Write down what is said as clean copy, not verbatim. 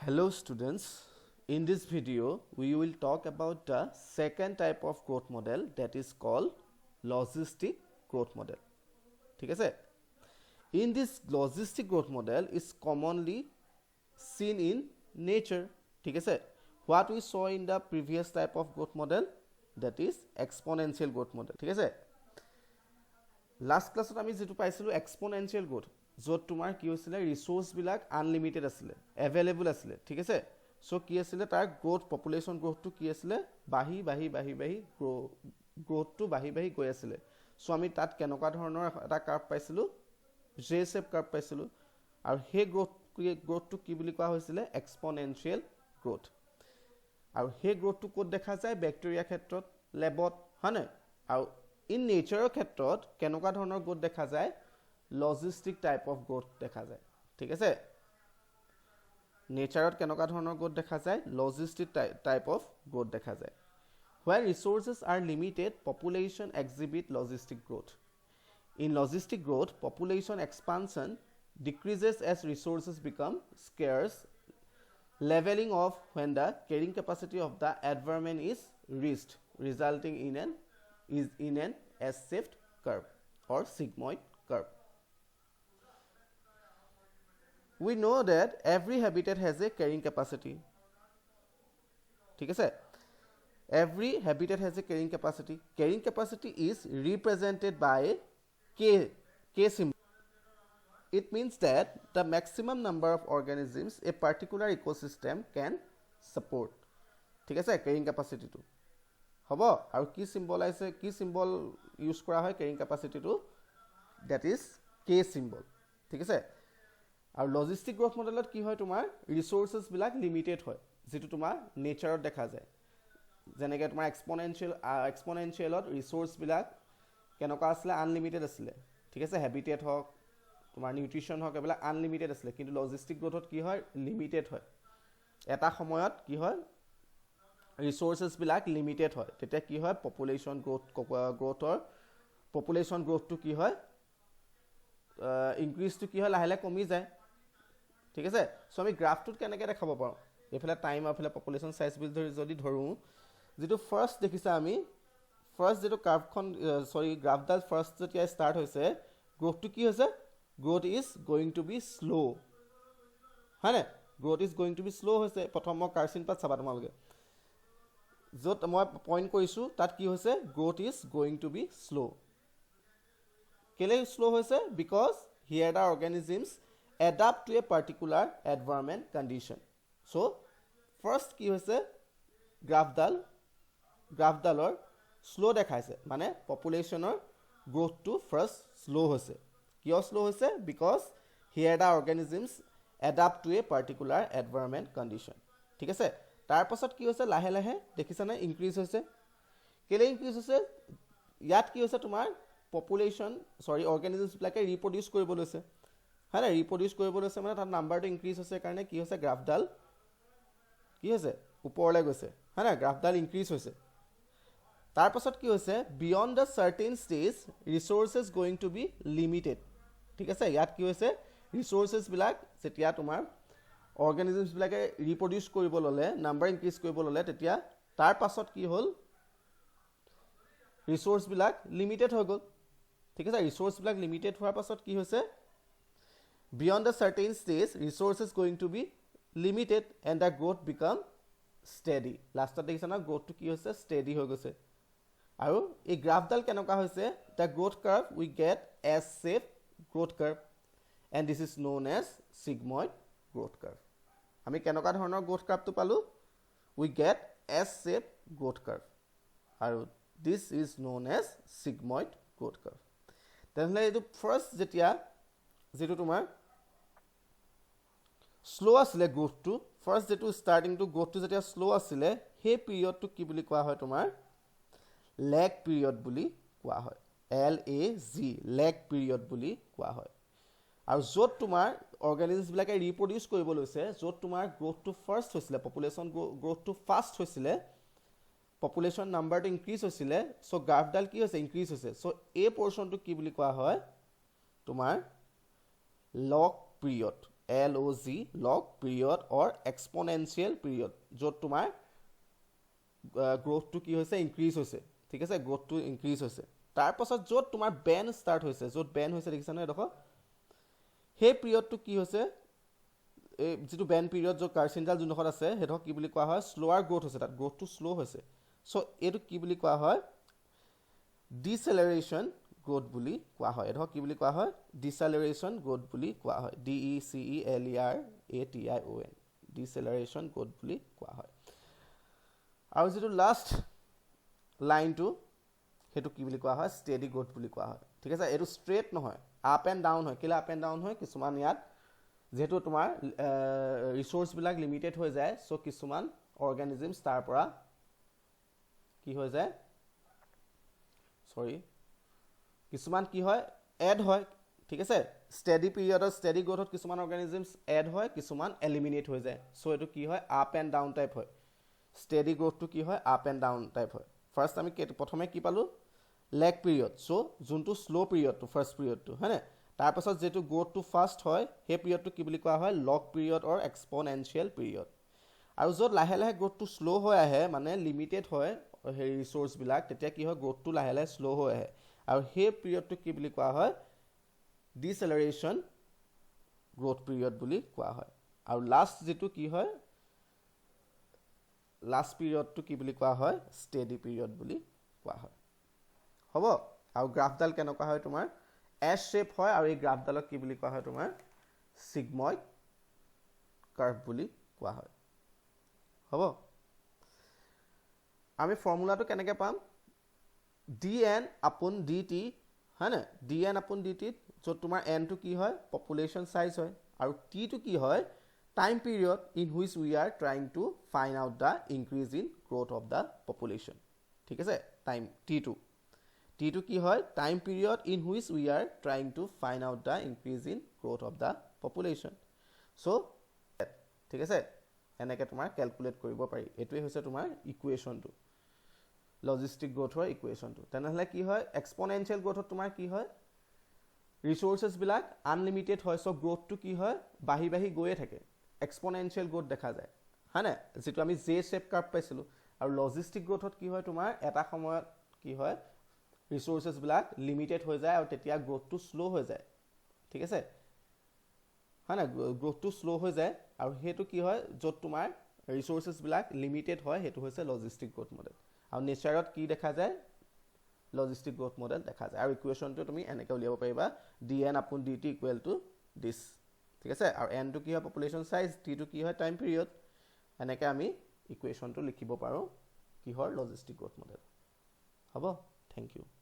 Hello students, in this video we will talk about the second type of growth model that is called logistic growth model. ठीक है? In this logistic growth model is commonly seen in nature. ठीक है? What we saw in the previous type of growth model, that is exponential growth model. ठीक है? Last class আমি যেটো পাইছিলো exponential growth, য'ত তোমাৰ কি হৈছিলে ৰিসোৰ্স বিলাক আনলিমিটেড আছিলে, এভেইলেবল আছিলে, ঠিক আছে? সো কি আছিলে তাৰ গ্ৰোথ পপুলেশন গ্ৰোথটো কি আছিলে বাহি গ্ৰোথটো বাহি গৈ আছিলে। সো আমি তাত কেনেকুৱা ধৰণৰ এটা কাৰ্ভ পাইছিলো, জে শেপ কাৰ্ভ পাইছিলো, আৰু হে গ্ৰোথটো কি বুলি কোৱা হৈছিলে এক্সপোনেনশিয়েল গ্ৰোথ। আৰু হে গ্ৰোথটো ক'ত দেখা যায় ব্যাকটেৰিয়া ক্ষেত্ৰত, লেবত, হয়নে? আৰু ইন নেচাৰৰ ক্ষেত্ৰত কেনেকুৱা ধৰণৰ গ্ৰোথ দেখা যায় লজিষ্টিক টাইপ অফ গ্ৰোথ দেখা যায়, ঠিক আছে? নেচাৰত কেনেকুৱা ধৰণৰ গ্ৰোথ দেখা যায় লজিষ্টিক টাইপ অফ গ্ৰোথ দেখা যায়। Where resources are limited, population exhibit logistic growth. In logistic growth, population expansion decreases as resources become scarce, leveling off when the carrying capacity of the environment is reached, resulting in an S-shaped curve or sigmoid curve. We know that every habitat has a carrying capacity. ठीक है? Every habitat has a carrying capacity. Carrying capacity is represented by K symbol. It means that the maximum number of organisms a particular ecosystem can support. ठीक है? Carrying capacity to. हबो और की symbolize की symbol use करा है carrying capacity to, that is K symbol. ठीक है? আৰু logistic growth মডেলত কি হয় তোমাৰ ৰিসোৰ্সেস বিলাক লিমিটেড হয়, যেটো তোমাৰ নেচাৰত দেখা যায়। যেনেকৈ তোমাৰ এক্সপোনেনশিয়েলত ৰিসোৰ্স বিলাক কেনেকুৱা আছিল আনলিমিটেড আছিল, ঠিক আছে? হেবিটেট হওক তোমাৰ নিউট্ৰিশন হওক এবিলাক আনলিমিটেড আছিল, কিন্তু লজিষ্টিক গ্ৰোথত কি হয় লিমিটেড হয়। এটা সময়ত কি হয় ৰিসোৰ্সেস বিলাক লিমিটেড হয়, তেতিয়া কি হয় পপুলেশন গ্ৰোথটো কি হয় ইনক্ৰিজটো কি হয় লাহে লাহে কমি যায়, ঠিক আছে? সো আমি গ্ৰাফটোত কেনেকৈ দেখাব পাৰোঁ এফালে টাইম আৰু এফালে পপুলেশন সাইজ বুলি যদি ধৰোঁ, যেটো ফাৰ্স্ট দেখিছা আমি ফাৰ্স্ট যেটো কাৰ্ভখন গ্ৰাফডাল ফাৰ্স্ট যেতিয়া ষ্টাৰ্ট হৈছে গ্ৰোথটো কি হৈছে growth is going to be slow, হয়নে? Growth is going to be slow হৈছে। প্ৰথম মই কাৰ্চিন পাত চাবা তোমালোকে য'ত মই পইণ্ট কৰিছোঁ তাত কি হৈছে growth is going to be slow. কেলে স্লো হৈছে because here the organisms adapt to a particular environment condition. So first কি হৈছে গ্ৰাফডালৰ স্লো দেখাইছে, মানে পপুলেশনৰ গ্ৰোথটো ফাৰ্স্ট স্লো হৈছে। কিয় স্লো হৈছে because here the organisms adapt to a particular environment condition, ঠিক আছে? তাৰ পাছত কি হৈছে লাহে লাহে দেখিছানে ইনক্ৰিজ হৈছে। কেলে ইনক্ৰিজ হৈছে ইয়াত কি হৈছে তোমাৰ পপুলেশন অৰ্গেনিজমছ বিলাকে ৰিপ্ৰডিউস কৰিব লৈছে, হয় না? ৰিপ্ৰডিউস কৰিব লৈছে মানে তাত নাম্বাৰটো ইনক্ৰিজ হৈছে কাৰণে কি হৈছে গ্ৰাফডাল কি হৈছে ওপৰলৈ গৈছে, হয় না? গ্ৰাফডাল ইনক্ৰিজ হৈছে। তাৰ পাছত কি হৈছে beyond the certain stage resources going to be limited, ঠিক আছে? ইয়াত কি হৈছে ৰিসোৰ্সেস বিলাক যেতিয়া তোমাৰ অৰ্গেনিজমছ বিলাকে ৰিপ্ৰডিউস কৰিব ললে নাম্বাৰ ইনক্ৰিজ কৰিব ললে তেতিয়া তাৰ পাছত কি হ'ল ৰিসোৰ্স বিলাক লিমিটেড হৈ গ'ল, ঠিক আছে? ৰিসোৰ্স বিলাক লিমিটেড হোৱাৰ পাছত কি হৈছে beyond a certain stage resources going to be limited and the growth become steady. Last দেখিছা না গ্ৰোথটো কি হৈছে steady হৈ গৈছে। আৰু এই গ্ৰাফডাল কেনেকুৱা হৈছে the growth curve we get S-shaped growth curve and this is known as sigmoid growth curve. আমি কেনেকুৱা ধৰণৰ গ্ৰোথ কাৰ্ভটো পালো we get S-shaped growth curve আৰু this is known as sigmoid growth curve. তেনেহলে এইটো ফাৰ্স্ট যেটো তোমাৰ স্লো আছিলে গ্ৰোথটো ফাৰ্স্ট যেটো ষ্টাৰ্টিংটো গ্ৰোথটো যেতিয়া স্লো আছিলে সেই পিৰিয়ডটো কি বুলি কোৱা হয় তোমাৰ লেগ পিৰিয়ড বুলি কোৱা হয়, LAG লেগ পিৰিয়ড বুলি কোৱা হয়। আৰু য'ত তোমাৰ অৰ্গেনিজমছ বিলাকে ৰিপ্ৰডিউস কৰিব লৈছে য'ত তোমাৰ গ্ৰোথটো ফাৰ্স্ট হৈছিলে পপুলেশন গ্ৰোথটো ফাৰ্স্ট হৈছিলে পপুলেশন নাম্বাৰটো ইনক্ৰিজ হৈছিলে সো গ্ৰাফডাল কি হৈছে ইনক্ৰিজ হৈছে। সো এই পৰ্চনটো কি বুলি কোৱা হয় তোমাৰ লগ period, LOG log period or exponential period য'ত তোমাৰ গ্ৰোথটো কি হৈছে ইনক্ৰিজ হৈছে ঠিক আছে গ্ৰোথটো ইনক্ৰিজ হৈছে তাৰ পাছত য'ত তোমাৰ বেন ষ্টাৰ্ট হৈছে য'ত বেন হৈছে দেখিছানে দেখো সেই পিৰিয়ডটো কি হৈছে এই যেটো বেন পিৰিয়ড য'ত কাৰ্চিনডাল যোনডোখৰত আছে সেইটো কি বুলি কোৱা হয় শ্লোৱাৰ গ্ৰোথ হৈছে তাত গ্ৰোথটো শ্লো হৈছে সো এইটো কি বুলি কোৱা হয় ডিসেলাৰেশন গ্ৰোথ বুলি কোৱা হয় এইটো কি বুলি কোৱা হয় ডিসেলাৰেশন গ্ৰোথ বুলি কোৱা হয় DECELERATION ডিসেলাৰেশন গ্ৰোথ বুলি কোৱা হয় আৰু যেটো লাষ্ট লাইনটো হেতু কি বুলি কোৱা হয় স্টেডি গ্ৰোথ বুলি কোৱা হয় ঠিক আছে এটো স্ট্ৰেট নহয় আপ এন্ড ডাউন হয় কিলা আপ এন্ড ডাউন হয় কিছুমান ইয়াত যেহেতু তোমাৰ ৰিসোৰ্স বিলাক লিমিটেড হৈ যায় সো কিছুমান অৰ্গানিজমছ তাৰ পৰা কি হৈ যায় সৰি কিছুমান কি হয় এড হয় ঠিক আছে স্টেডি পিৰিয়ডত স্টেডি গ্ৰোথত কিছুমান অৰ্গানিজমছ এড হয় কিছুমান এলিমিনেট হৈ যায় সো এটো কি হয় আপ এন্ড ডাউন টাইপ হয় স্টেডি গ্ৰোথটো কি হয় আপ এন্ড ডাউন টাইপ হয় ফাৰ্স্ট আমি প্ৰথমে কি পালো লেগ পিৰিয়ড সো যোনটো স্লো পিৰিয়ডটো ফাৰ্স্ট পিৰিয়ডটো হয়নে তাৰ পাছত যেটো গ্ৰোথটো ফাষ্ট হয় সেই পিৰিয়ডটো কি বুলি কোৱা হয় লগ পিৰিয়ড অৰ এক্সপোনেনশিয়েল পিৰিয়ড আৰু য'ত লাহে লাহে গ্ৰোথটো স্লো হৈ আহে মানে লিমিটেড হয় সেই ৰিসোৰ্স বিলাক তেতিয়া কি হয় গ্ৰোথটো লাহে লাহে স্লো হৈ আহে আৰু সেই পিৰিয়ডটো কি বুলি কোৱা হয় ডিসেলাৰেশন গ্ৰোথ পিৰিয়ড বুলি কোৱা হয় আৰু লাষ্ট যেটো কি হয় লাষ্ট পিৰিয়ডটো কি বুলি কোৱা হয় স্টেডি পিৰিয়ড বুলি কোৱা হয় হ'ব আৰু গ্ৰাফডাল কেনেকুৱা হয় তোমাৰ এছ শেপ হয় আৰু এই গ্ৰাফডালক কি বুলি কোৱা হয় তোমাৰ সিগময়েড কাৰ্ভ বুলি কোৱা হয় হ'ব আমি ফৰ্মুলাটো কেনেকৈ পাম dn upon dt হয় না dn upon dt য'ত তোমাৰ n টো কি হয় পপুলেশন সাইজ হয় আৰু t টো কি হয় time period in which we are trying to find out da increase in growth of the population ঠিক আছে টাইম t টো কি হয় time period in which we are trying to find out da increase in growth of the population so ঠিক আছে এনেকৈ তোমাৰ calculate কৰিব পাৰি এটোই হৈছে তোমাৰ ইকুৱেশনটো লজিষ্টিক গ্ৰোথৰ ইকুৱেশনটো তেনেহলে কি হয় এক্সপোনেনশিয়েল গ্ৰোথত তোমাৰ কি হয় ৰিসোৰ্সেস বিলাক আনলিমিটেড হয় সো গ্ৰোথটো কি হয় বাহি বাহি গৈয়ে থাকে এক্সপোনেনশিয়েল গ্ৰোথ দেখা যায় হয়নে যেটো আমি জে শেপ কাৰ্ভ পাইছিলো আৰু লজিষ্টিক গ্ৰোথত কি হয় তোমাৰ এটা সময়ত কি হয় ৰিসোৰ্সেস বিলাক লিমিটেড হৈ যায় আৰু তেতিয়া গ্ৰোথটো স্লো হৈ যায় ঠিক আছে হয়নে গ্ৰোথটো স্লো হৈ যায় আৰু হেতু কি হয় য'ত তোমাৰ ৰিসোৰ্সেস বিলাক লিমিটেড হয় হেতু হৈছে লজিষ্টিক গ্ৰোথ মডেল আৰু নেচাৰত কি দেখা যায় লজিষ্টিক গ্ৰোথ মডেল দেখা যায় আৰু ইকুৱেশনটো তুমি এনেকৈ উলিয়াব পাৰিবা dn upon dt equal to this ঠিক আছে আৰু n টো কি হয় পপুলেশন সাইজ t টো কি হয় টাইম পিৰিয়ড এনেকৈ আমি ইকুৱেশনটো লিখিব পাৰো কিহৰ লজিষ্টিক গ্ৰোথ মডেল হ'ব থ্যাংক ইউ